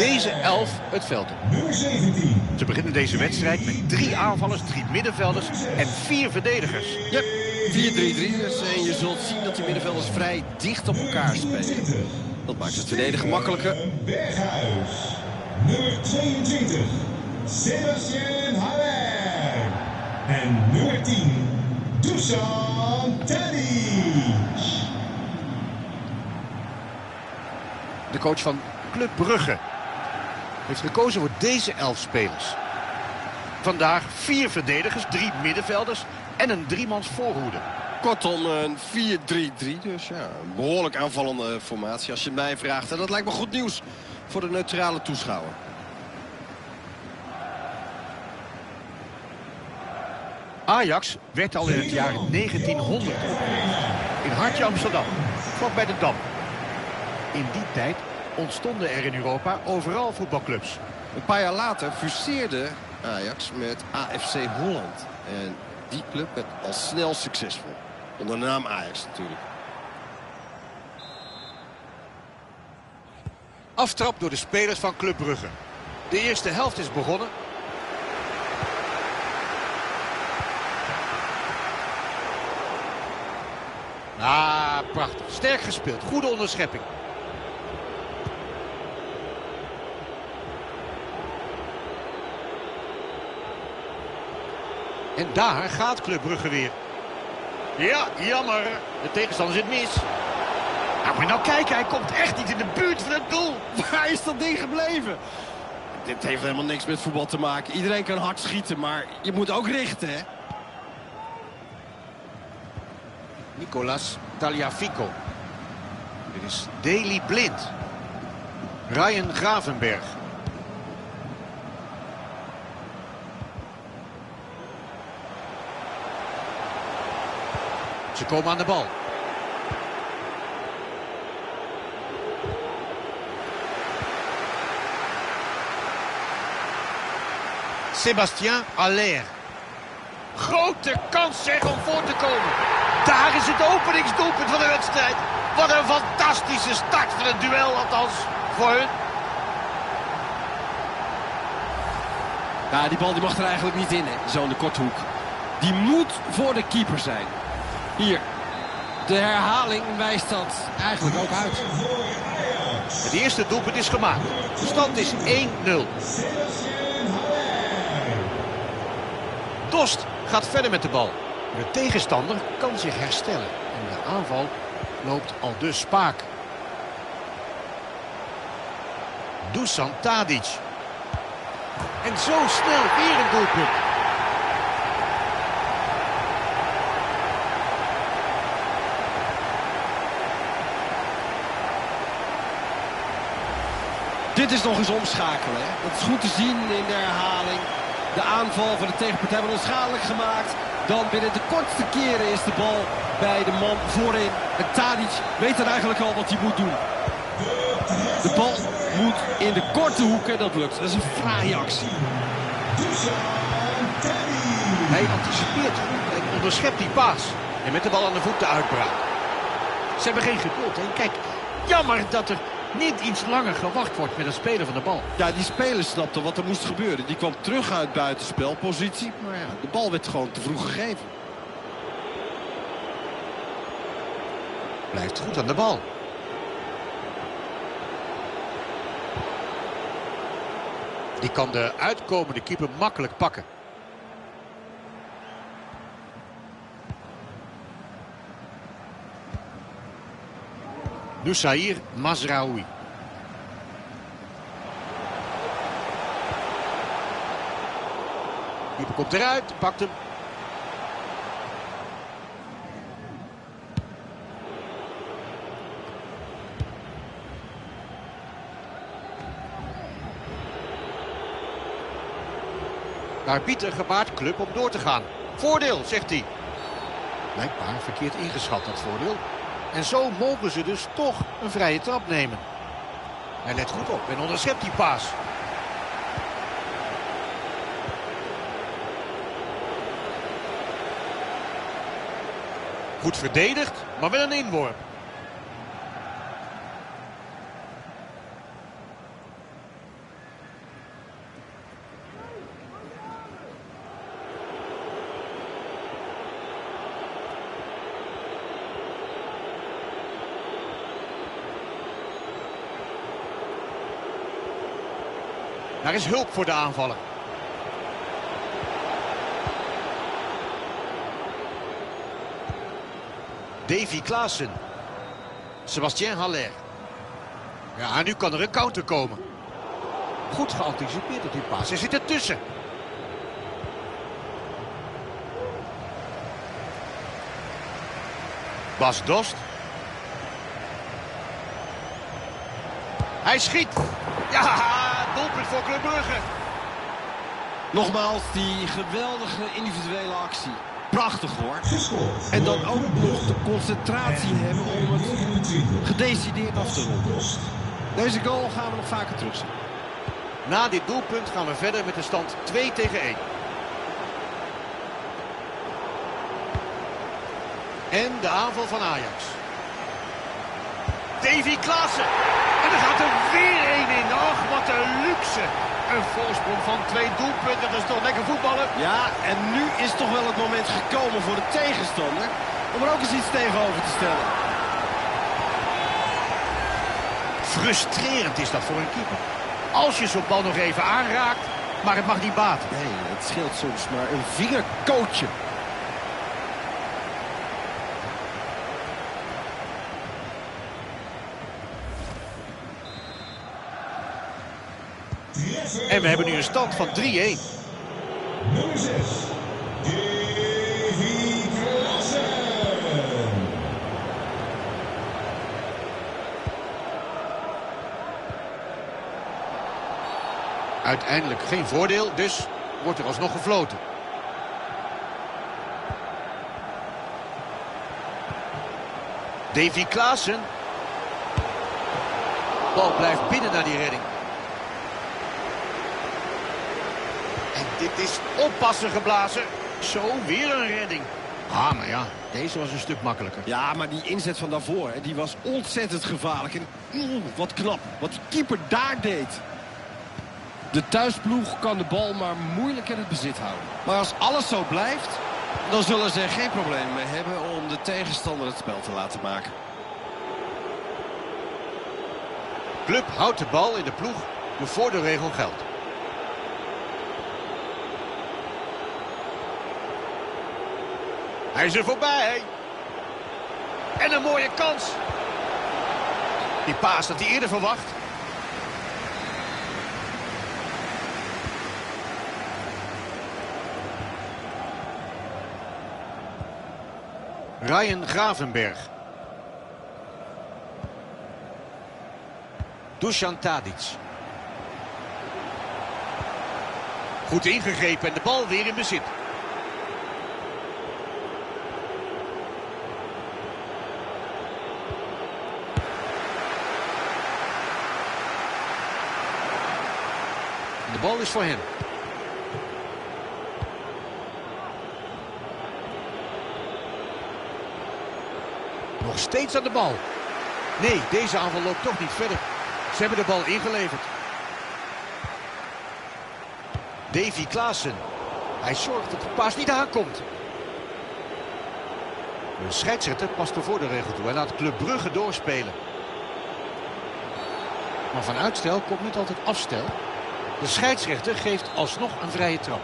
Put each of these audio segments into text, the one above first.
deze 11 het veld op. Nummer 17. Ze beginnen deze wedstrijd met 3 aanvallers, 3 middenvelders en 4 verdedigers. Ja, 4-3-3 dus. En je zult zien dat die middenvelders vrij dicht op elkaar spelen. Dat maakt het verdedigen makkelijker. Berghuis. Nummer 22. Sebastian Haller. En nummer 10. Dusan Tadic. De coach van Club Brugge heeft gekozen voor deze 11 spelers. Vandaag 4 verdedigers, 3 middenvelders en een 3-mans voorhoede. Kortom, een 4-3-3. Dus ja, een behoorlijk aanvallende formatie als je het mij vraagt. En dat lijkt me goed nieuws voor de neutrale toeschouwer. Ajax werd al in het jaar 1900 opgericht. In hartje Amsterdam, vlak bij de Dam. In die tijd ontstonden er in Europa overal voetbalclubs. Een paar jaar later fuseerde Ajax met AFC Holland. En die club werd al snel succesvol. Onder de naam Ajax natuurlijk. Aftrap door de spelers van Club Brugge. De eerste helft is begonnen. Ah, prachtig. Sterk gespeeld. Goede onderschepping. En daar gaat Club Brugge weer. Ja, jammer. De tegenstander zit mis. Nou, moet je nou kijken. Hij komt echt niet in de buurt van het doel. Waar is dat ding gebleven? Dit heeft helemaal niks met voetbal te maken. Iedereen kan hard schieten, maar je moet ook richten, hè? Nicolas Tagliafico. Dit is Daley Blind. Ryan Gravenberg. Ze komen aan de bal. Sébastien Haller. Grote kans zeg om voor te komen. Daar is het openingsdoelpunt van de wedstrijd. Wat een fantastische start van het duel, althans voor hun. Ja, die bal die mag er eigenlijk niet in, hè? Zo in de korte hoek. Die moet voor de keeper zijn. Hier, de herhaling wijst dat eigenlijk ook uit. Het eerste doelpunt is gemaakt. De stand is 1-0. Dost gaat verder met de bal. De tegenstander kan zich herstellen. En de aanval loopt al dus spaak. Dusan Tadic. En zo snel weer een doelpunt. Dit is nog eens omschakelen, hè? Dat is goed te zien in de herhaling. De aanval van de tegenpartij wordt onschadelijk gemaakt. Dan binnen de kortste keren is de bal bij de man voorin. En Tadic weet dan eigenlijk al wat hij moet doen. De bal moet in de korte hoek en dat lukt. Dat is een fraaie actie. Hij anticipeert goed en onderschept die paas. En met de bal aan de voet de uitbraak. Ze hebben geen geduld. En kijk, jammer dat er niet iets langer gewacht wordt met het spelen van de bal. Ja, die speler snapte wat er moest gebeuren. Die kwam terug uit buitenspelpositie. Maar ja, de bal werd gewoon te vroeg gegeven. Blijft goed aan de bal. Die kan de uitkomende keeper makkelijk pakken. Noussair Mazraoui. Keeper komt eruit, pakt hem. De arbiter gebaart Club om door te gaan. Voordeel, zegt hij. Blijkbaar verkeerd ingeschat, dat voordeel. En zo mogen ze dus toch een vrije trap nemen. Hij let goed op en onderschept die paas. Goed verdedigd, maar wel een inworp. Daar is hulp voor de aanvaller. Davy Klaassen. Sébastien Haller. Ja, nu kan er een counter komen. Goed geanticipeerd op die paas. Hij zit ertussen. Bas Dost. Hij schiet. Ja, doelpunt voor Club Brugge. Nogmaals, die geweldige individuele actie. Prachtig hoor. En dan ook nog de concentratie hebben om het gedecideerd af te ronden. Deze goal gaan we nog vaker terugzien. Na dit doelpunt gaan we verder met de stand 2-1. En de aanval van Ajax. Davy Klaassen. En er gaat er weer één in. Och, wat een luxe. Een voorsprong van 2 doelpunten. Dat is toch lekker voetballen. Ja, en nu is toch wel het moment gekomen voor de tegenstander om er ook eens iets tegenover te stellen. Frustrerend is dat voor een keeper. Als je zo'n bal nog even aanraakt, maar het mag niet baten. Nee, het scheelt soms maar een vingerkootje. En we hebben nu een stand van 3-1. Nummer 6. Davy Klaassen. Uiteindelijk geen voordeel, dus wordt er alsnog gefloten. Davy Klaassen. Bal blijft binnen naar die redding. En dit is oppassen geblazen. Zo, weer een redding. Ah, maar ja, deze was een stuk makkelijker. Ja, maar die inzet van daarvoor, die was ontzettend gevaarlijk. En wat knap, wat die keeper daar deed. De thuisploeg kan de bal maar moeilijk in het bezit houden. Maar als alles zo blijft, dan zullen ze er geen probleem mee hebben om de tegenstander het spel te laten maken. Club houdt de bal in de ploeg. De voordeelregel geldt. Hij is er voorbij. En een mooie kans. Die paas had hij eerder verwacht. Ryan Gravenberg. Dusan Tadic. Goed ingegrepen en de bal weer in bezit. De bal is voor hem. Nog steeds aan de bal. Nee, deze aanval loopt toch niet verder. Ze hebben de bal ingeleverd. Davy Klaassen. Hij zorgt dat de paas niet aankomt. De scheidsrechter past de voordeelregel toe. Hij laat Club Brugge doorspelen. Maar van uitstel komt niet altijd afstel. De scheidsrechter geeft alsnog een vrije trap.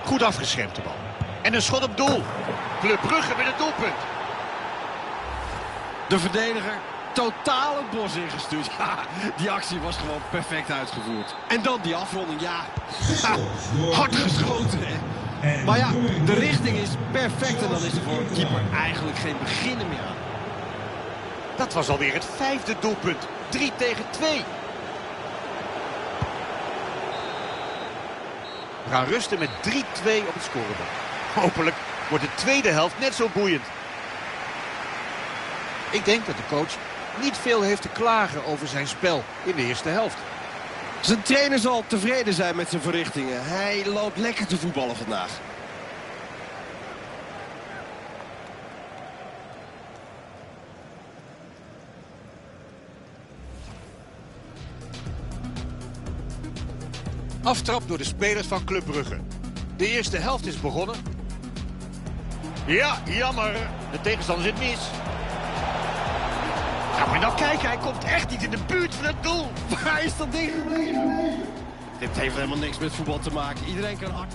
Goed afgeschermd de bal. En een schot op doel. Club Brugge met het doelpunt. De verdediger totaal het bos ingestuurd. Ja, die actie was gewoon perfect uitgevoerd. En dan die afronding, ja. Hard geschoten, hè. Maar ja, de richting is perfect en dan is er voor een keeper eigenlijk geen beginnen meer aan. Dat was alweer het 5e doelpunt. 3-2. We gaan rusten met 3-2 op het scorebord. Hopelijk wordt de tweede helft net zo boeiend. Ik denk dat de coach niet veel heeft te klagen over zijn spel in de eerste helft. Zijn trainer zal tevreden zijn met zijn verrichtingen. Hij loopt lekker te voetballen vandaag. Aftrap door de spelers van Club Brugge. De eerste helft is begonnen. Ja, jammer. De tegenstander zit mis. Ja, maar nou kijk, hij komt echt niet in de buurt van het doel. Waar is dat ding gebleven? Dit heeft helemaal niks met voetbal te maken. Iedereen kan hard.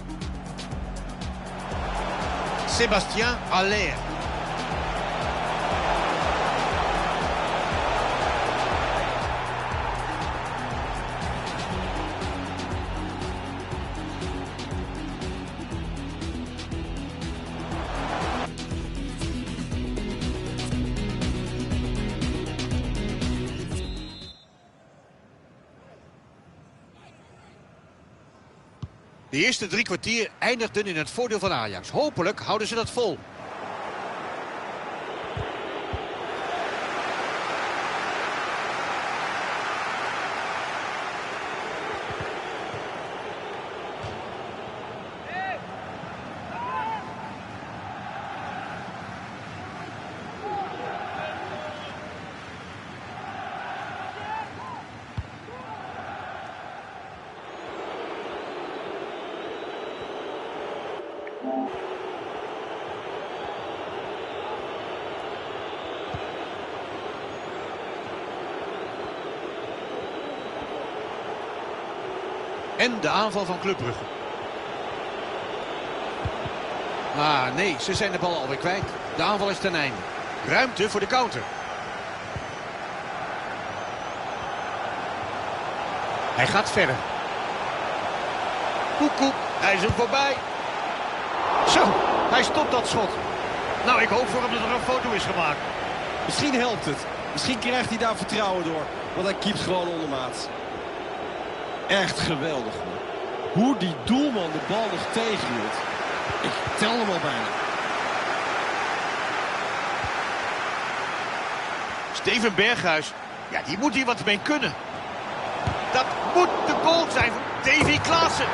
Sébastien Haller. De eerste 3 kwartier eindigden in het voordeel van Ajax. Hopelijk houden ze dat vol. En de aanval van Club Brugge. Ah, nee, ze zijn de bal alweer kwijt. De aanval is ten einde. Ruimte voor de counter. Hij gaat verder. Koek, hij is hem voorbij. Zo, hij stopt dat schot. Nou, ik hoop voor hem dat er een foto is gemaakt. Misschien helpt het. Misschien krijgt hij daar vertrouwen door. Want hij keept gewoon ondermaats. Echt geweldig, hoor. Hoe die doelman de bal nog tegenhield. Ik tel hem al bijna. Steven Berghuis, ja, die moet hier wat mee kunnen. Dat moet de goal zijn van Davy Klaassen.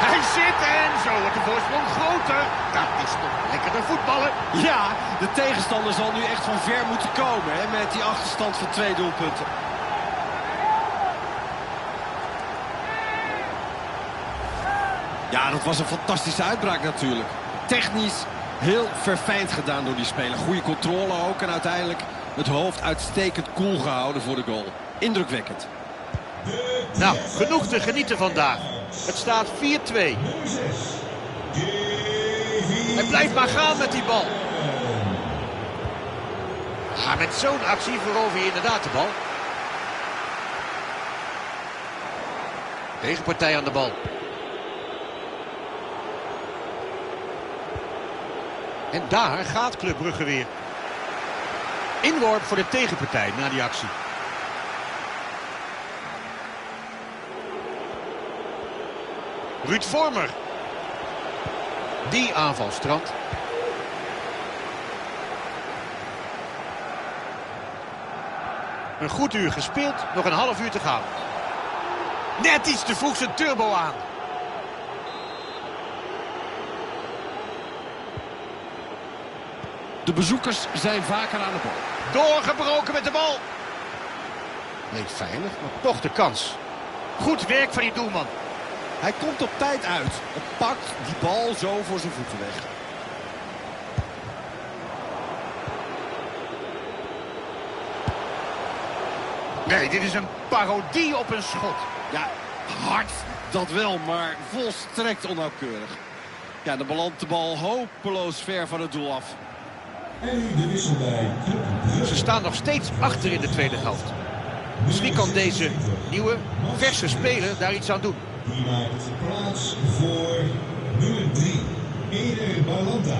Hij zit en zo wordt de voorsprong groter. Dat is toch lekkerder voetballen. Ja, de tegenstander zal nu echt van ver moeten komen, hè, met die achterstand van 2 doelpunten. Ja, dat was een fantastische uitbraak natuurlijk. Technisch heel verfijnd gedaan door die speler. Goede controle ook en uiteindelijk het hoofd uitstekend koel gehouden voor de goal. Indrukwekkend. Nou, genoeg te genieten vandaag. Het staat 4-2. Hij blijft maar gaan met die bal. Ah, met zo'n actie verover je inderdaad de bal. Tegenpartij aan de bal. En daar gaat Club Brugge weer. Inworp voor de tegenpartij na die actie. Ruud Vormer. Die aanval strandt. Een goed uur gespeeld, nog een half uur te gaan. Net iets te vroeg zijn turbo aan. De bezoekers zijn vaker aan de bal. Doorgebroken met de bal. Leek veilig, maar toch de kans. Goed werk van die doelman. Hij komt op tijd uit. En pakt die bal zo voor zijn voeten weg. Nee, dit is een parodie op een schot. Ja, hard, dat wel, maar volstrekt onnauwkeurig. Ja, dan belandt de bal hopeloos ver van het doel af. En nu de wissel bij Club Brugge. Ze staan nog steeds achter in de tweede helft. Misschien kan deze nieuwe, verse speler daar iets aan doen. Die maakt plaats voor nummer 3, Eder Balanta.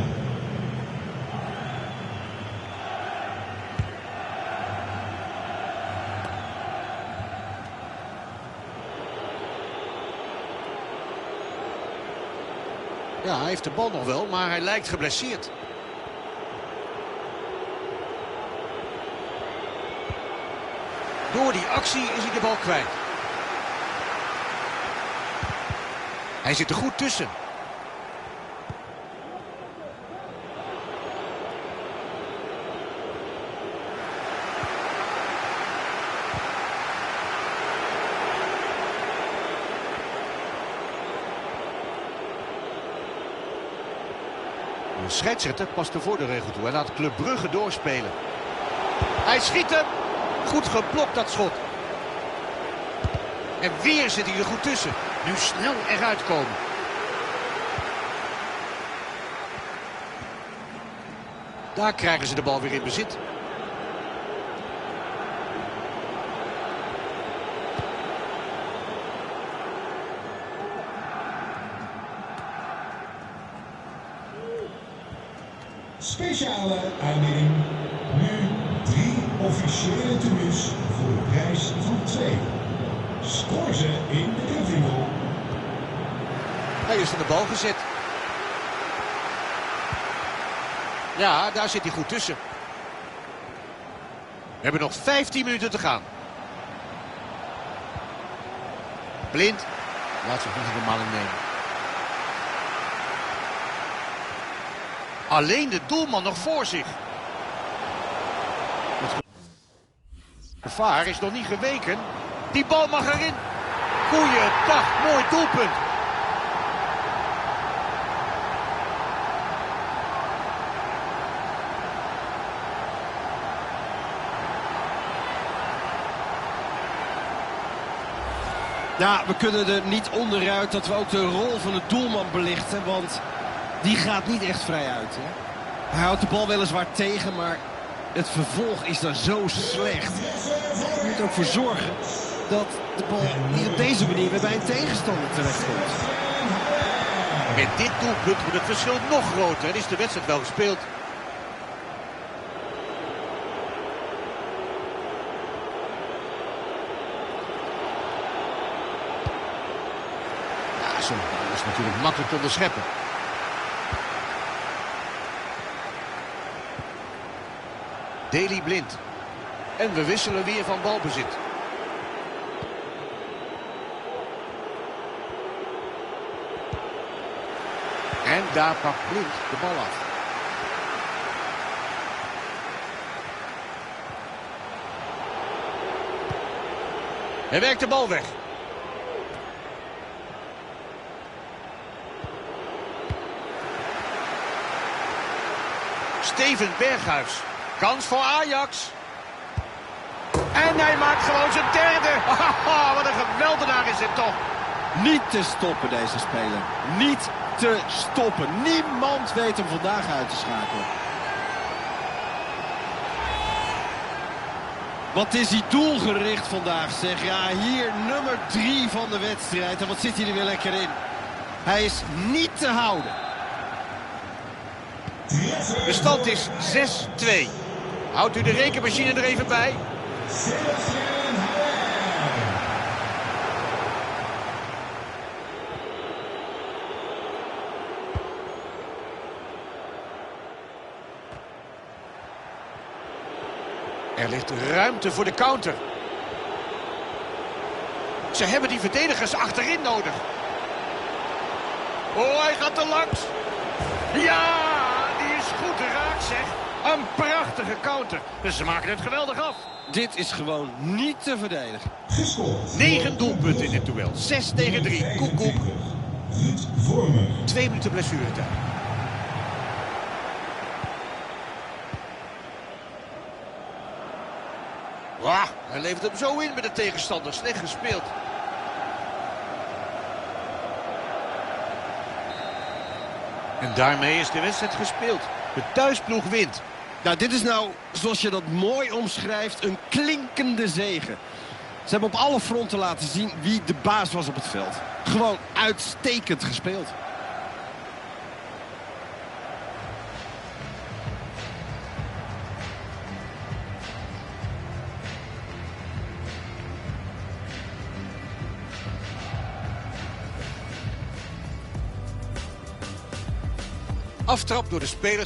Ja, hij heeft de bal nog wel, maar hij lijkt geblesseerd. Door die actie is hij de bal kwijt. Hij zit er goed tussen. De scheidsrechter past de voordeelregel toe en laat Club Brugge doorspelen. Hij schiet hem. Goed geblokt dat schot. En weer zit hij er goed tussen. Nu snel eruit komen. Daar krijgen ze de bal weer in bezit. Speciale aanbieding. Nu 3 officiële tenues voor de prijs van 2. Scoor ze in de Clubwinkel. Hij is aan de bal gezet. Ja, daar zit hij goed tussen. We hebben nog 15 minuten te gaan. Blind. Laat zich niet in de maling nemen. Alleen de doelman nog voor zich. Het gevaar is nog niet geweken. Die bal mag erin. Goeiedag, mooi doelpunt. Ja, we kunnen er niet onderuit dat we ook de rol van de doelman belichten. Want die gaat niet echt vrij uit. Hè? Hij houdt de bal weliswaar tegen, maar het vervolg is dan zo slecht. Hij moet er ook voor zorgen dat de bal niet op deze manier weer bij een tegenstander terechtkomt. Met dit doelpunt wordt het verschil nog groter en is de wedstrijd wel gespeeld. Ja, zo'n bal is natuurlijk makkelijk te onderscheppen. Daley Blind. En we wisselen weer van balbezit. En daar pakt Blind de bal af. Hij werkt de bal weg. Steven Berghuis. Kans voor Ajax. En hij maakt gewoon zijn derde. Wat een geweldenaar is dit toch. Niet te stoppen deze speler. Niet te stoppen. Niemand weet hem vandaag uit te schakelen. Wat is hij doelgericht vandaag, zeg. Ja, hier nummer 3 van de wedstrijd. En wat zit hij er weer lekker in. Hij is niet te houden. De stand is 6-2. Houdt u de rekenmachine er even bij. Er ligt ruimte voor de counter. Ze hebben die verdedigers achterin nodig. Oh, hij gaat er langs. Ja, die is goed te raak, zeg. Een prachtige counter. Dus ze maken het geweldig af. Dit is gewoon niet te verdedigen. 9 doelpunten in dit duel. 6-3. Koekoek. 2 minuten blessuretijd. Wauw, hij levert hem zo in met de tegenstander. Slecht gespeeld. En daarmee is de wedstrijd gespeeld. De thuisploeg wint. Nou, dit is nou, zoals je dat mooi omschrijft, een klinkende zege. Ze hebben op alle fronten laten zien wie de baas was op het veld. Gewoon uitstekend gespeeld. Aftrap door de spelers.